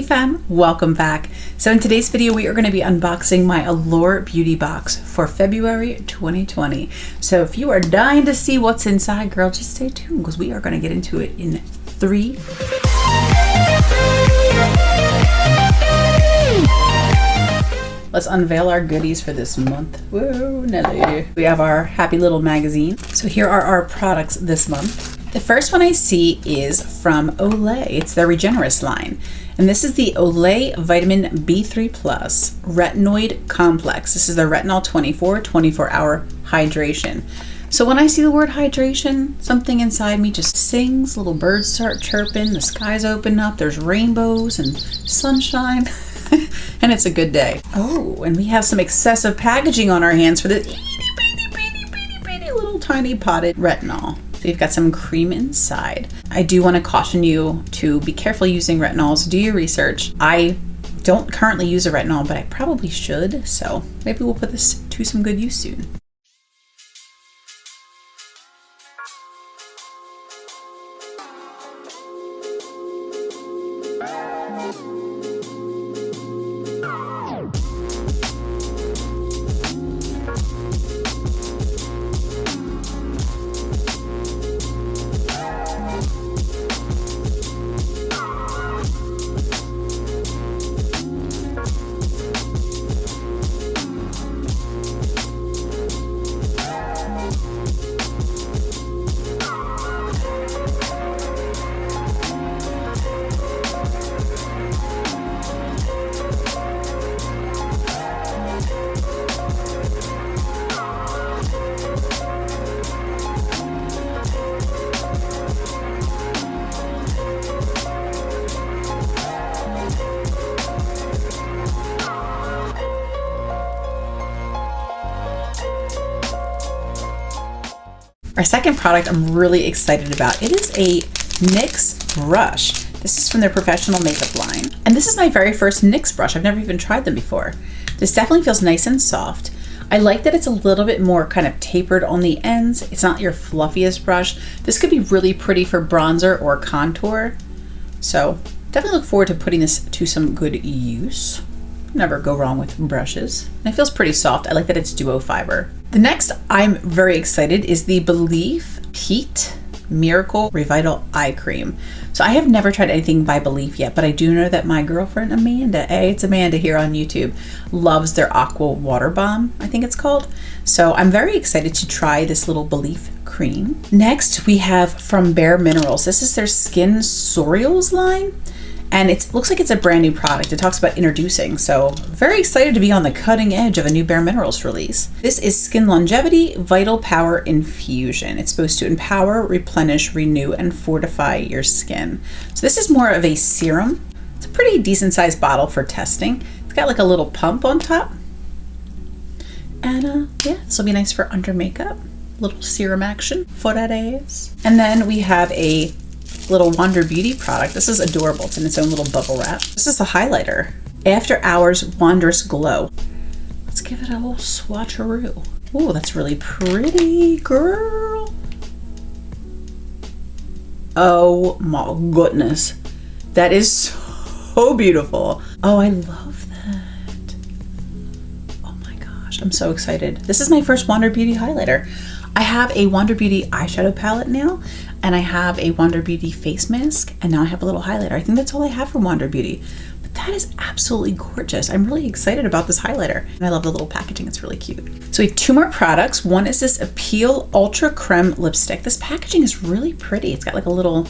Hey fam, welcome back. So in today's video, we are going to be unboxing my Allure beauty box for February 2020. So if you are dying to see what's inside, girl, just stay tuned because we are going to get into it in 3. Let's unveil our goodies for this month. Whoa, Nelly. We have our happy little magazine. So here are our products this month. The first one I see is from Olay. It's their Regenerist line. And this is the Olay Vitamin B3 Plus Retinoid Complex. This is the Retinol 24-hour hydration. So when I see the word hydration, something inside me just sings, little birds start chirping, the skies open up, there's rainbows and sunshine, and it's a good day. Oh, and we have some excessive packaging on our hands for this itty little tiny potted retinol. So you've got some cream inside. I do want to caution you to be careful using retinols. Do your research. I don't currently use a retinol, but I probably should. So maybe we'll put this to some good use soon. Our second product I'm really excited about. It is a NYX brush. This is from their professional makeup line. And this is my very first NYX brush. I've never even tried them before. This definitely feels nice and soft. I like that it's a little bit more kind of tapered on the ends. It's not your fluffiest brush. This could be really pretty for bronzer or contour. So definitely look forward to putting this to some good use. Never go wrong with brushes. And it feels pretty soft. I like that it's duo fiber. The next I'm very excited is the Belif Peat Miracle Revital Eye Cream. So I have never tried anything by Belif yet, but I do know that my girlfriend Amanda, it's Amanda here on YouTube, loves their Aqua Water Bomb, I think it's called. So I'm very excited to try this little Belif cream. Next we have from BareMinerals. This is their Skin Sorrels line. And it looks like it's a brand new product. It talks about introducing, so very excited to be on the cutting edge of a new BareMinerals release. This is SkinLongevity Vital Power Infusion. It's supposed to empower, replenish, renew, and fortify your skin. So this is more of a serum. It's a pretty decent sized bottle for testing. It's got like a little pump on top. And yeah, this will be nice for under makeup. Little serum action for that ass. And then we have a little Wander Beauty product. This is adorable. It's in its own little bubble wrap. This is the highlighter. After Hours Wondrous Glow. Let's give it a little swatcheroo. Oh, that's really pretty, girl. Oh my goodness. That is so beautiful. Oh, I love that. Oh my gosh, I'm so excited. This is my first Wander Beauty highlighter. I have a Wander Beauty eyeshadow palette now, and I have a Wander Beauty face mask, and now I have a little highlighter. I think that's all I have from Wander Beauty, but that is absolutely gorgeous. I'm really excited about this highlighter, and I love the little packaging. It's really cute. So we have 2 more products. One is this Appeal Ultra Creme lipstick. This packaging is really pretty. It's got like a little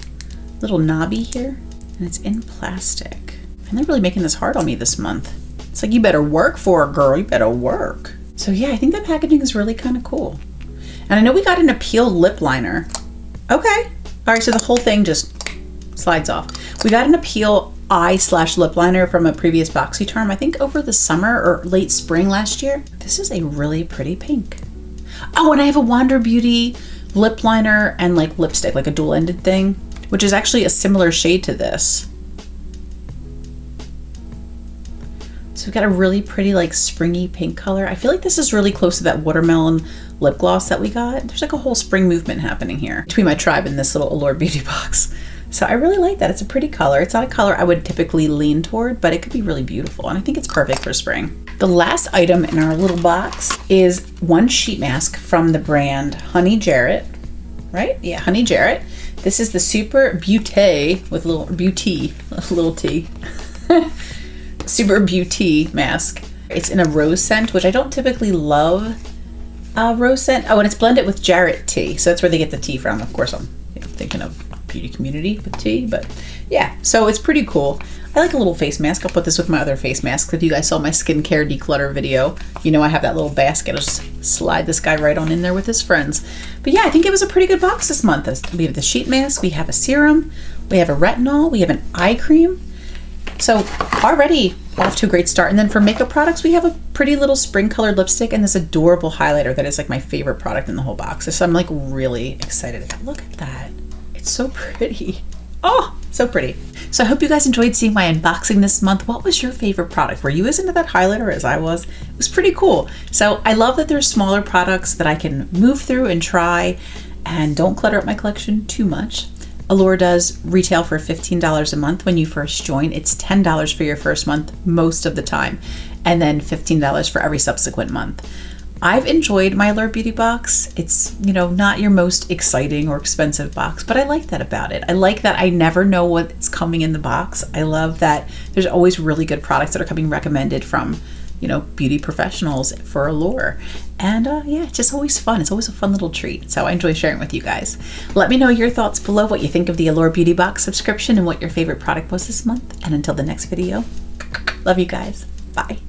knobby here, and it's in plastic. And they're really making this hard on me this month. It's like, you better work for it, girl. You better work. So yeah, I think the packaging is really kind of cool. And I know we got an Appeal lip liner. Okay. All right, so the whole thing just slides off. We got an Appeal eye/lip liner from a previous BoxyCharm, I think over the summer or late spring last year. This is a really pretty pink. Oh, and I have a Wander Beauty lip liner and like lipstick, like a dual-ended thing, which is actually a similar shade to this. So we've got a really pretty like springy pink color. I feel like this is really close to that watermelon lip gloss that we got. There's like a whole spring movement happening here between my tribe and this little Allure beauty box. So I really like that. It's a pretty color. It's not a color I would typically lean toward, but it could be really beautiful. And I think it's perfect for spring. The last item in our little box is one sheet mask from the brand Honey Jarret, right? Yeah, Honey Jarret. This is the Super Beau'tea with Beau'tea, little T. Super Beau'tea mask. It's in a rose scent, which I don't typically love rose scent. Oh, and it's blended with Jarret tea. So that's where they get the tea from. Of course, I'm thinking of beauty community with tea, but yeah, so it's pretty cool. I like a little face mask. I'll put this with my other face masks. If you guys saw my skincare declutter video, you know I have that little basket. I'll just slide this guy right on in there with his friends. But yeah, I think it was a pretty good box this month. We have the sheet mask, we have a serum, we have a retinol, we have an eye cream. So already off to a great start. And then for makeup products, we have a pretty little spring colored lipstick and this adorable highlighter that is like my favorite product in the whole box. So I'm like really excited about. Look at that. It's so pretty. Oh, so pretty. So I hope you guys enjoyed seeing my unboxing this month. What was your favorite product? Were you as into that highlighter as I was? It was pretty cool. So I love that there's smaller products that I can move through and try and don't clutter up my collection too much. Allure does retail for $15 a month when you first join. It's $10 for your first month most of the time, and then $15 for every subsequent month. I've enjoyed my Allure Beauty box. It's, you know, not your most exciting or expensive box, but I like that about it. I like that I never know what's coming in the box. I love that there's always really good products that are coming recommended from, you know, beauty professionals for Allure. And yeah, it's just always fun. It's always a fun little treat. So I enjoy sharing with you guys. Let me know your thoughts below, what you think of the Allure Beauty box subscription and what your favorite product was this month. And until the next video, love you guys. Bye.